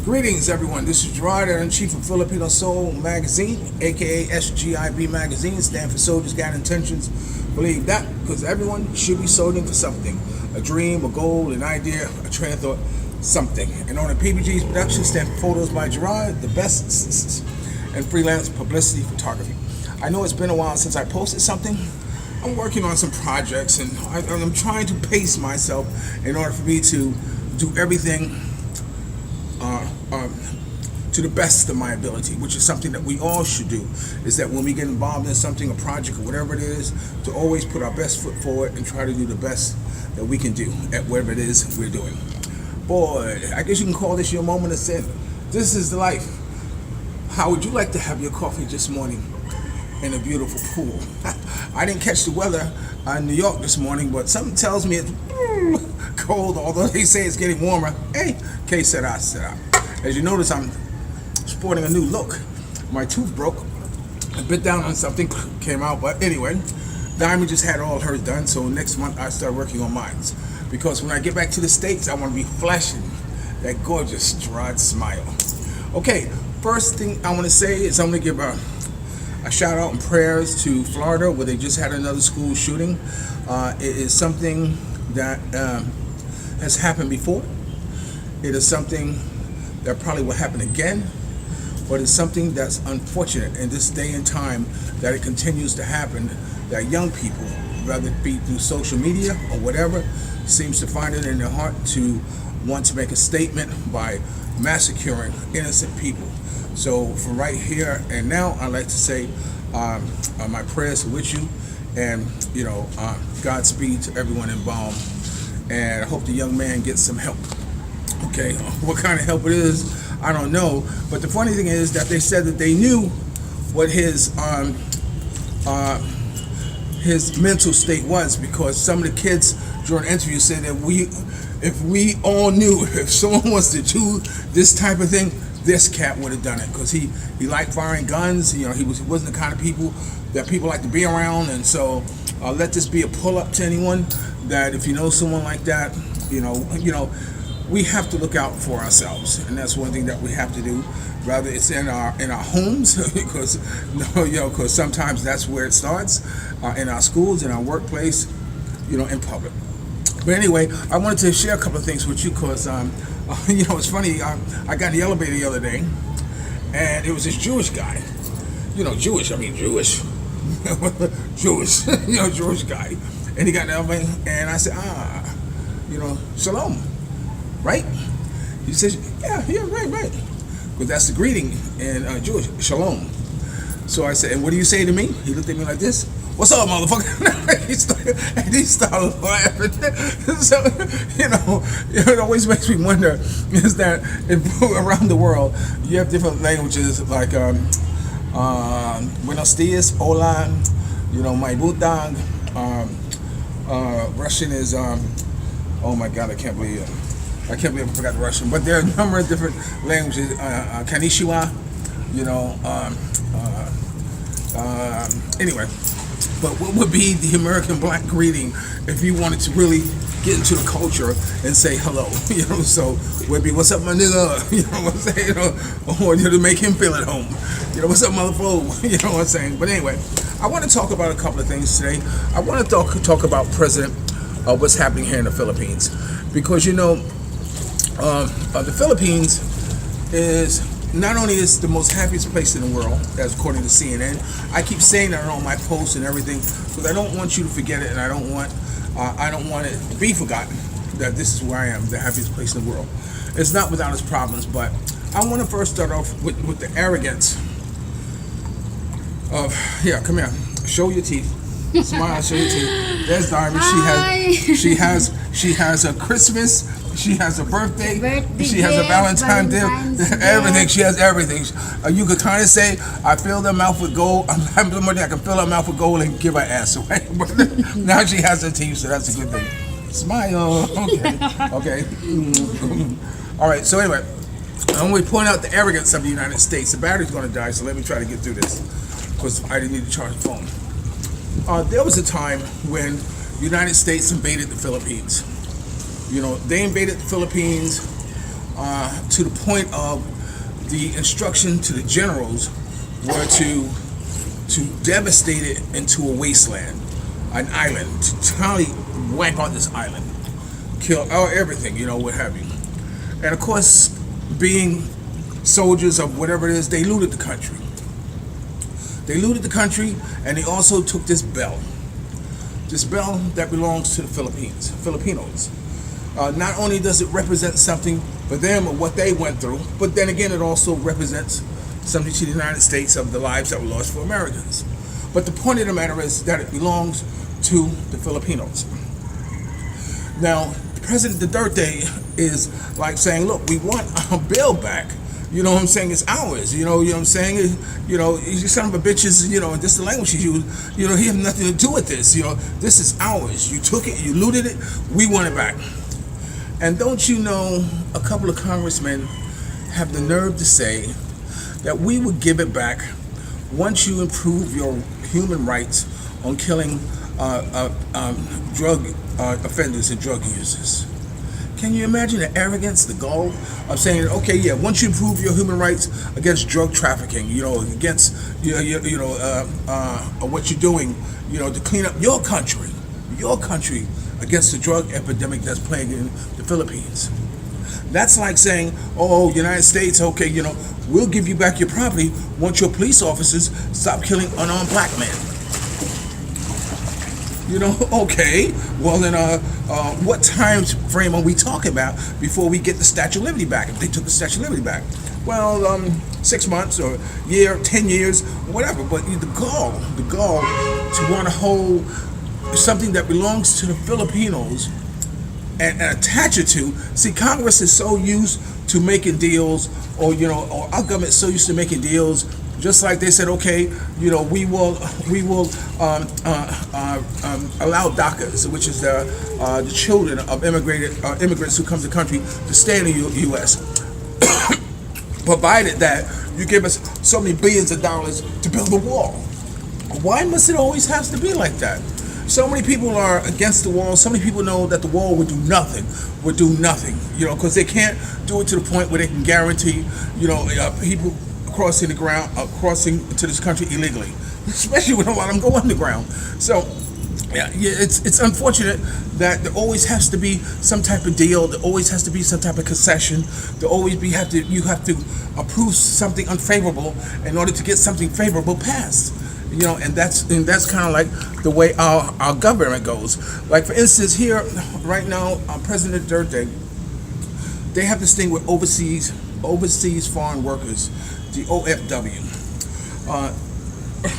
Greetings, everyone. This is Gerard, editor-in-chief of Filipino Soul Magazine, aka SGIB Magazine, stand for Soldiers Got Intentions. Believe that, because everyone should be soldiering for something. A dream, a goal, an idea, a train of thought, something. And on the PBG's production, stand for Photos by Gerard, the best, and freelance publicity photography. I know it's been a while since I posted something. I'm working on some projects, and I'm trying to pace myself in order for me to do everything to the best of my ability, which is something that we all should do, is that when we get involved in something, a project, or whatever it is, to always put our best foot forward and try to do the best that we can do at whatever it is we're doing. Boy, I guess you can call this your moment of sin. This is the life. How would you like to have your coffee this morning in a beautiful pool? I didn't catch the weather in New York this morning, but something tells me it's cold, although they say it's getting warmer. Hey, que sera, sera. As you notice, I'm sporting a new look. My tooth broke. I bit down on something, came out, but anyway, Diamond just had all hers done, so next month I start working on mine. Because when I get back to the States, I want to be flashing that gorgeous Gerard smile. Okay, first thing I want to say is I'm going to give a shout out and prayers to Florida, where they just had another school shooting. It is something that has happened before. It is something that probably will happen again, but it's something that's unfortunate in this day and time that it continues to happen, that young people, whether it be through social media or whatever, seems to find it in their heart to want to make a statement by massacring innocent people. So for right here and now, I'd like to say my prayers are with you, and Godspeed to everyone involved, and I hope the young man gets some help. Okay, what kind of help it is, I don't know, but the funny thing is that they said that they knew what his mental state was, because some of the kids during the interview said that if we all knew, if someone was to do this type of thing, this cat would have done it, because he liked firing guns. He wasn't the kind of people that people like to be around, and so let this be a pull-up to anyone that if you know someone like that, we have to look out for ourselves, and that's one thing that we have to do. Rather, it's in our homes, because sometimes that's where it starts, in our schools, in our workplace, in public. But anyway, I wanted to share a couple of things with you, because it's funny. I got in the elevator the other day, and it was this Jewish guy. Jewish, Jewish, Jewish guy, and he got in the elevator, and I said, Shalom. Right? He says, yeah, right. Because that's the greeting in Jewish, Shalom. So I said, and what do you say to me? He looked at me like this. What's up, motherfucker? he started laughing. So, it always makes me wonder, is that if around the world, you have different languages, like Buenos dias, hola, my butang, Russian is, oh my God, I can't believe I forgot the Russian, but there are a number of different languages. Konnichiwa, anyway. But what would be the American black greeting if you wanted to really get into the culture and say hello? So would be, what's up, my nigga? Or to make him feel at home. What's up, motherfucker? You know what I'm saying? But anyway, I want to talk about a couple of things today. I want to talk about what's happening here in the Philippines, because the Philippines is not only is the most happiest place in the world, as according to CNN. I keep saying that on my posts and everything, because I don't want you to forget it, and I don't want it to be forgotten that this is where I am, the happiest place in the world. It's not without its problems, but I want to first start off with the arrogance of, come here, show your teeth. Smile, show your teeth. There's Diamond. She has a Christmas. She has a birthday. She has a Valentine's Day. Everything. She has everything. You could kind of say, I fill her mouth with gold. I can fill her mouth with gold and give her ass away. But now she has her teeth, so that's a good thing. Smile. Okay. All right. So anyway, I'm going to point out the arrogance of the United States. The battery's going to die, so let me try to get through this, because I didn't need to charge the phone. There was a time when the United States invaded the Philippines. They invaded the Philippines to the point of the instruction to the generals were to devastate it into a wasteland, an island, to totally wipe out this island, kill everything, what have you. And of course, being soldiers of whatever it is, they looted the country. They looted the country, and they also took this bell that belongs to the Filipinos. Not only does it represent something for them and what they went through, but then again, it also represents something to the United States of the lives that were lost for Americans. But the point of the matter is that it belongs to the Filipinos. Now, President Duterte is like saying, look, we want our bill back. You know what I'm saying? It's ours. You know what I'm saying? You son of a bitches, this is the language he used. He has nothing to do with this. This is ours. You took it, you looted it, we want it back. And don't you know, a couple of congressmen have the nerve to say that we would give it back once you improve your human rights on killing drug offenders and drug users. Can you imagine the arrogance, the gall of saying, okay, yeah, once you improve your human rights against drug trafficking, against, what you're doing, to clean up your country against the drug epidemic that's plaguing the Philippines. That's like saying, oh, United States, okay, we'll give you back your property once your police officers stop killing unarmed black men. Okay, well then, what time frame are we talking about before we get the Statue of Liberty back? If they took the Statue of Liberty back, well, 6 months or a year, 10 years, whatever. But the gall to want to hold something that belongs to the Filipinos and attach it to. See, Congress is so used to making deals, or our government is so used to making deals. Just like they said, okay, we will allow DACAs, which is the children of immigrants who come to the country, to stay in the U.S. provided that you give us so many billions of dollars to build a wall. Why must it always have to be like that? So many people are against the wall. So many people know that the wall would do nothing, because they can't do it to the point where they can guarantee, people crossing into this country illegally, especially when a lot of them go underground. So, yeah, it's unfortunate that there always has to be some type of deal. There always has to be some type of concession. You have to approve something unfavorable in order to get something favorable passed. And that's kind of like the way our government goes. Like, for instance, here right now, President Duterte, they have this thing with overseas foreign workers, the OFW.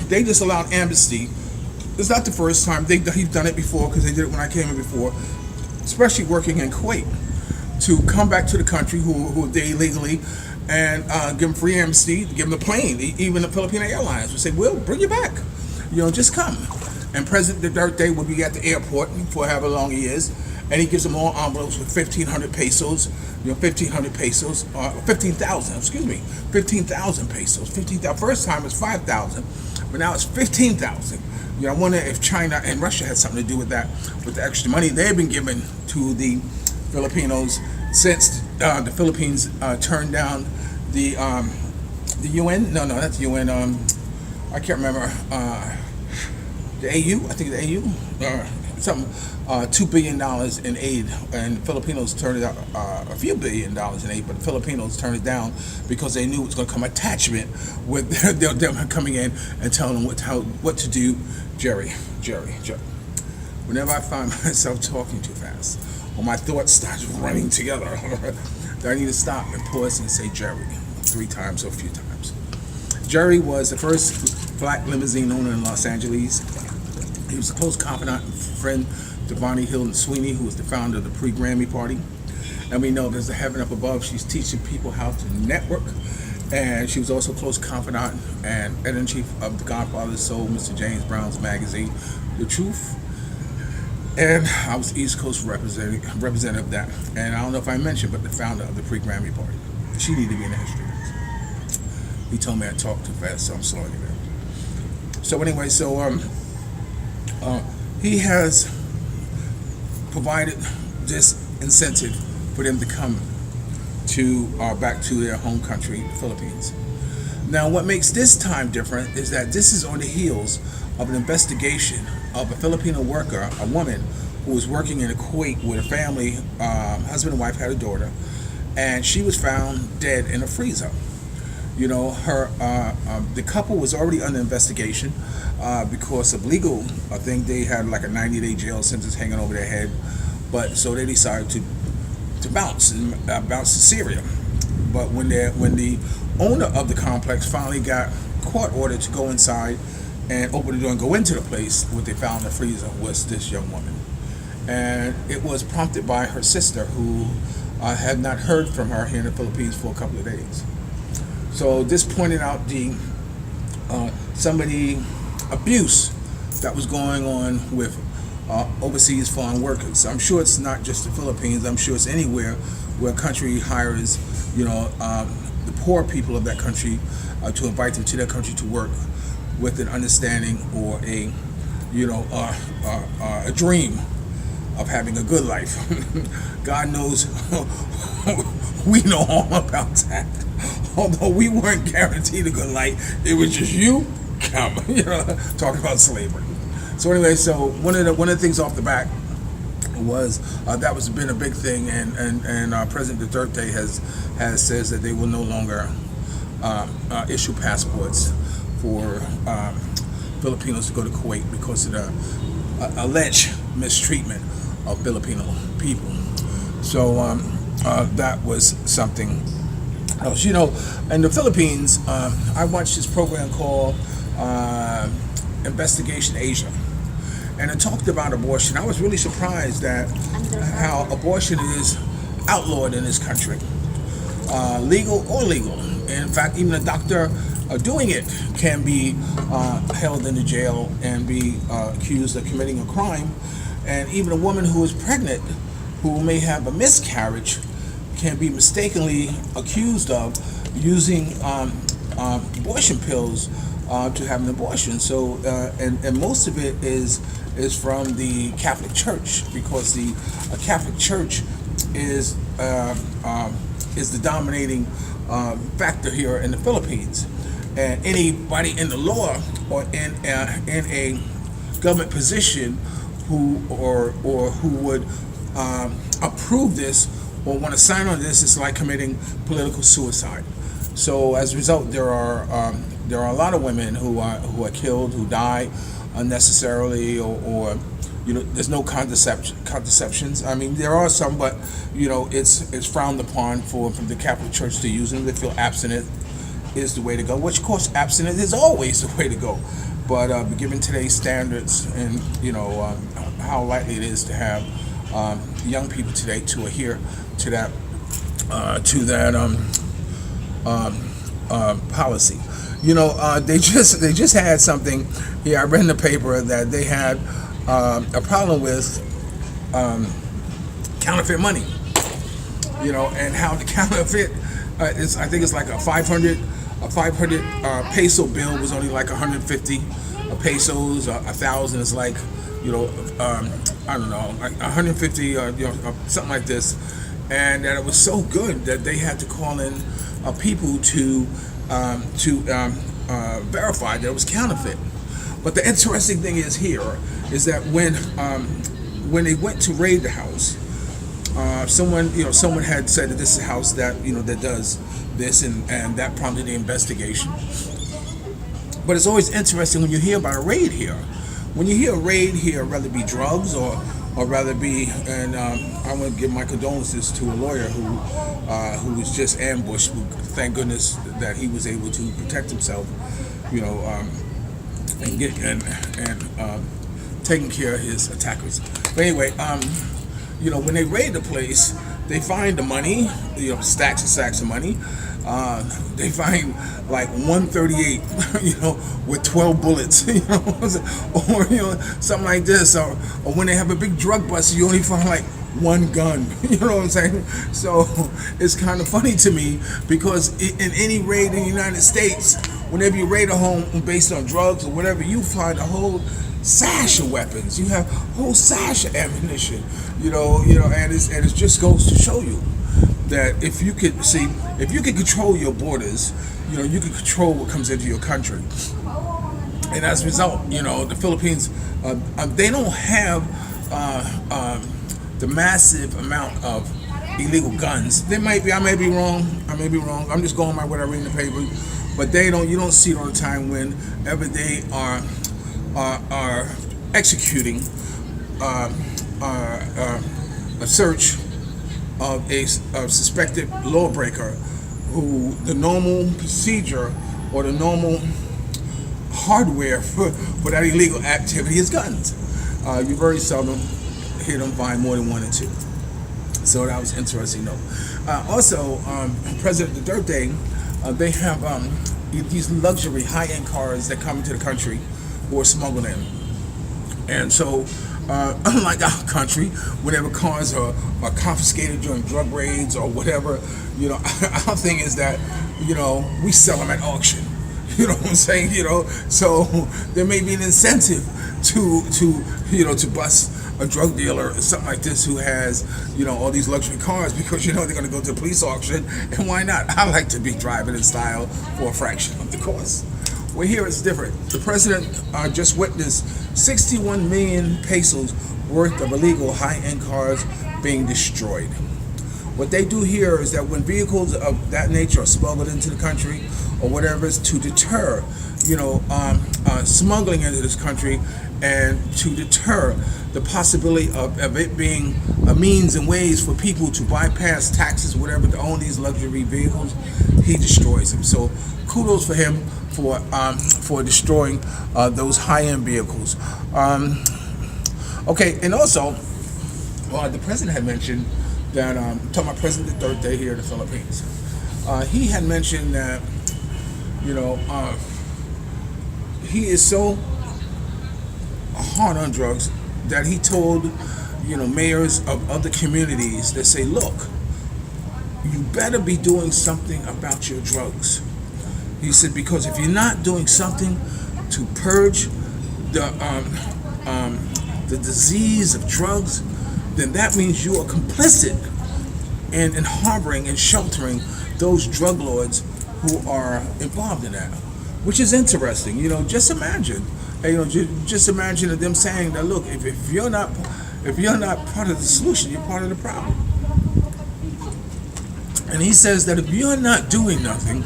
They just allowed amnesty. It's not the first time. He's done it before, because they did it when I came in before, especially working in Kuwait, to come back to the country who are there illegally, and give them free amnesty, give them the plane. Even the Filipino Airlines would say, we'll bring you back. Just come. And President Duterte would be at the airport for however long he is, and he gives them all envelopes with 1,500 pesos, 1,500 pesos, 15,000 pesos. 15,000. First time it was 5,000, but now it's 15,000. I wonder if China and Russia had something to do with that, with the extra money they've been given to the Filipinos since the Philippines turned down the UN. No, that's the UN. I can't remember. The AU. I think the AU. Something. $2 billion in aid, and the Filipinos turned it out a few $1 billion in aid, but the Filipinos turned it down because they knew it was going to come attachment with them coming in and telling them what to do. Jerry. Whenever I find myself talking too fast, or my thoughts start running together, I need to stop and pause and say Jerry 3 times or a few times. Jerry was the first black limousine owner in Los Angeles. He was a close confidant and friend to Bonnie Hilton Sweeney, who was the founder of the pre-Grammy party. And we know there's a heaven up above. She's teaching people how to network. And she was also close confidant and editor-in-chief of The Godfather's Soul, Mr. James Brown's magazine, The Truth. And I was East Coast representative of that. And I don't know if I mentioned, but the founder of the pre-Grammy party. She needed to be in the history. He told me I talked too fast, so I'm slowing it down. So anyway, he has provided this incentive for them to come back to their home country, the Philippines. Now, what makes this time different is that this is on the heels of an investigation of a Filipino worker, a woman who was working in Kuwait with a family, husband and wife, had a daughter, and she was found dead in a freezer. The couple was already under investigation because of legal. I think they had like a 90-day jail sentence hanging over their head, but so they decided to bounce to Syria. But when the owner of the complex finally got court ordered to go inside and open the door and go into the place, what they found in the freezer was this young woman, and it was prompted by her sister, who had not heard from her here in the Philippines for a couple of days. So this pointed out some of the abuse that was going on with overseas foreign workers. I'm sure it's not just the Philippines. I'm sure it's anywhere where a country hires, the poor people of that country to invite them to their country to work with an understanding or a dream of having a good life. God knows we know all about that. Although we weren't guaranteed a good life, it was just you come, talking about slavery. So anyway, so one of the things off the back was that was been a big thing, and President Duterte has says that they will no longer issue passports for Filipinos to go to Kuwait because of the alleged mistreatment of Filipino people. So that was something else. In the Philippines, I watched this program called Investigation Asia, and it talked about abortion. I was really surprised at how abortion is outlawed in this country, legal or illegal. In fact, even a doctor doing it can be held in the jail and be accused of committing a crime. And even a woman who is pregnant, who may have a miscarriage, can be mistakenly accused of using abortion pills to have an abortion. So, and most of it is from the Catholic Church, because the Catholic Church is the dominating factor here in the Philippines. And anybody in the law or in a government position who would approve this or want to sign on this is like committing political suicide. So as a result, there are a lot of women who are killed, who die unnecessarily, or there's no contraceptions. I mean, there are some, but it's frowned upon from the Catholic Church to use them. They feel abstinence is the way to go, which of course abstinence is always the way to go. But given today's standards and how likely it is to have young people today to adhere to that policy. They just had something here. I read in the paper that they had a problem with counterfeit money. And how the counterfeit is. I think it's like a 500 peso bill was only like 150 pesos. 1,000 is like I don't know, like 150 something like this. And that it was so good that they had to call in people to verify that it was counterfeit. But the interesting thing is that when they went to raid the house, someone had said that this is a house that that does this, and that prompted the investigation. But it's always interesting when you hear about a raid here. When you hear a raid here, whether it be drugs or rather be, and I want to give my condolences to a lawyer who was just ambushed. Thank goodness that he was able to protect himself, and get and taking care of his attackers. But anyway, when they raid the place, they find the money, stacks and stacks of money. They find like 138, with 12 bullets, or something like this, or when they have a big drug bust, you only find like one gun. You know what I'm saying? So it's kind of funny to me, because in any raid in the United States, whenever you raid a home based on drugs or whatever, you find a whole sash of weapons. You have a whole sash of ammunition. And it just goes to show you that if you could control your borders, you can control what comes into your country. And as a result, the Philippines, they don't have the massive amount of illegal guns. They might be. I may be wrong. I'm just going by what I read in the paper. But they don't. You don't see it all the time whenever they are executing a search of a suspected lawbreaker, who the normal procedure or the normal hardware for that illegal activity is guns. You very seldom hear them find more than one or two. So that was interesting to know. Also, President Duterte, they have these luxury high-end cars that come into the country or smuggled in. And so, unlike our country, whenever cars are confiscated during drug raids or whatever, our thing is that, we sell them at auction. You know what I'm saying? So there may be an incentive to bust a drug dealer or something like this who has, all these luxury cars, because they're going to go to a police auction, and why not? I like to be driving in style for a fraction of the cost. Well, here it's different. The president just witnessed 61 million pesos worth of illegal high-end cars being destroyed. What they do here is that when vehicles of that nature are smuggled into the country or whatever, is to deter, smuggling into this country, and to deter the possibility of it being a means and ways for people to bypass taxes, whatever, to own these luxury vehicles. He destroys them. So kudos for him for destroying those high-end vehicles. Okay, and also, the president had mentioned that, talking about President Duterte here in the Philippines, he had mentioned that, he is so hard on drugs that he told, mayors of other communities that say, look, you better be doing something about your drugs. He said, because if you're not doing something to purge the disease of drugs, then that means you are complicit in harboring and sheltering those drug lords who are involved in that, which is interesting. Just imagine, just imagine them saying that, look, if you're not part of the solution, you're part of the problem. And he says that if you're not doing nothing,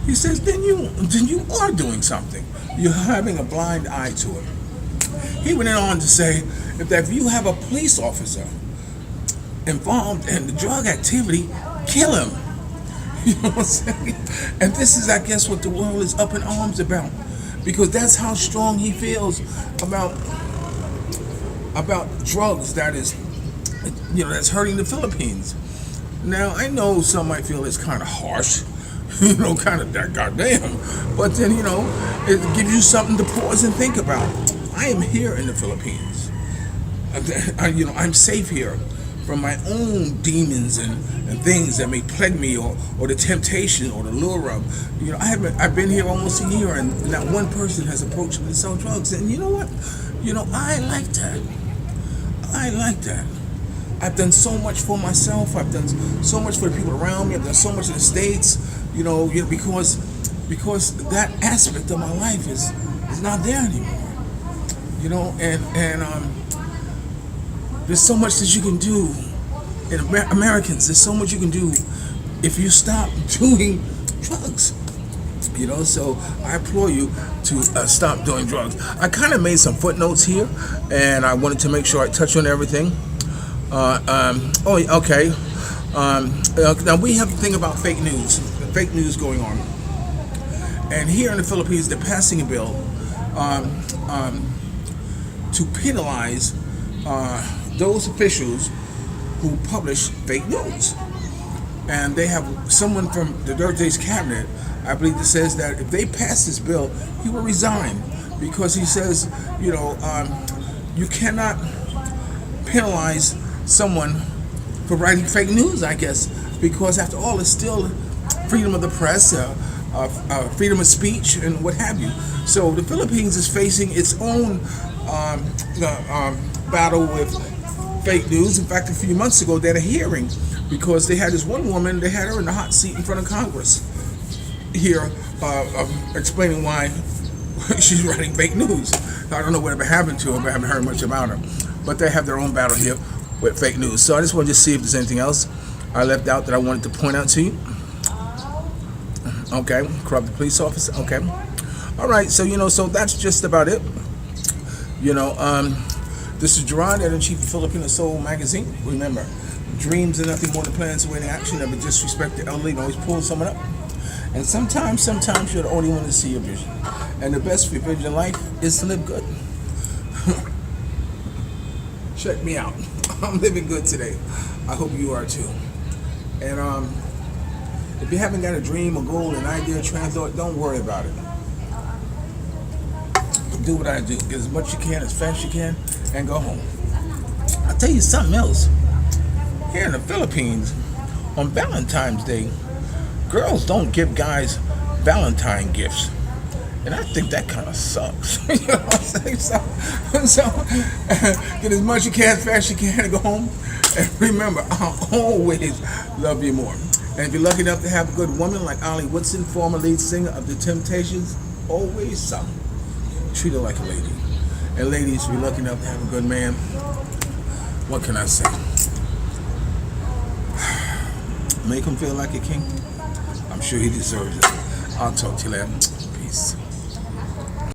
he says, then you are doing something. You're having a blind eye to it. He went on to say if you have a police officer involved in the drug activity, kill him. You know what I'm saying? And this is, I guess, what the world is up in arms about, because that's how strong he feels about drugs that's hurting the Philippines. Now, I know some might feel it's kind of harsh, kind of that goddamn, but then, it gives you something to pause and think about. I am here in the Philippines. I'm safe here from my own demons and things that may plague me, or the temptation or the lure of. I've been here almost a year, and not one person has approached me to sell drugs. And you know what? I like that. I like that. I've done so much for myself. I've done so much for the people around me. I've done so much in the States, because that aspect of my life is not there anymore. And there's so much that you can do. And Americans, there's so much you can do if you stop doing drugs. So I implore you to stop doing drugs. I kind of made some footnotes here, and I wanted to make sure I touch on everything. Okay. Now we have to think about fake news going on. And here in the Philippines, they're passing a bill to penalize those officials who publish fake news. And they have someone from the Duterte's cabinet, I believe, that says that if they pass this bill, he will resign, because he says, you cannot penalize someone for writing fake news, I guess, because after all, it's still freedom of the press, freedom of speech, and what have you. So the Philippines is facing its own battle with fake news. In fact, a few months ago, they had a hearing because they had this one woman, they had her in the hot seat in front of Congress here, explaining why she's writing fake news. I don't know whatever happened to her, but I haven't heard much about her. But they have their own battle here with fake news. So I just wanted to see if there's anything else I left out that I wanted to point out to you. Okay, corrupt police officer. Okay, all right. So so that's just about it. This is Gerard, editor-in-chief of Filipino Soul magazine. Remember, dreams are nothing more than plans awaiting action. Never disrespect the elderly and always pull someone up. And sometimes you're the only one to see your vision. And the best for your vision in life is to live good. Check me out. I'm living good today. I hope you are too. And if you haven't got a dream, a goal, an idea, a transport, don't worry about it. Do what I do. Get as much as you can, as fast as you can, and go home. I'll tell you something else. Here in the Philippines, on Valentine's Day, girls don't give guys Valentine gifts. And I think that kind of sucks. You know what I'm saying? So get as much as you can, as fast as you can, and go home. And remember, I'll always love you more. And if you're lucky enough to have a good woman like Ollie Woodson, former lead singer of The Temptations, always some. Treat her like a lady. And ladies, if you're lucky enough to have a good man, what can I say? Make him feel like a king. I'm sure he deserves it. I'll talk to you later. Peace.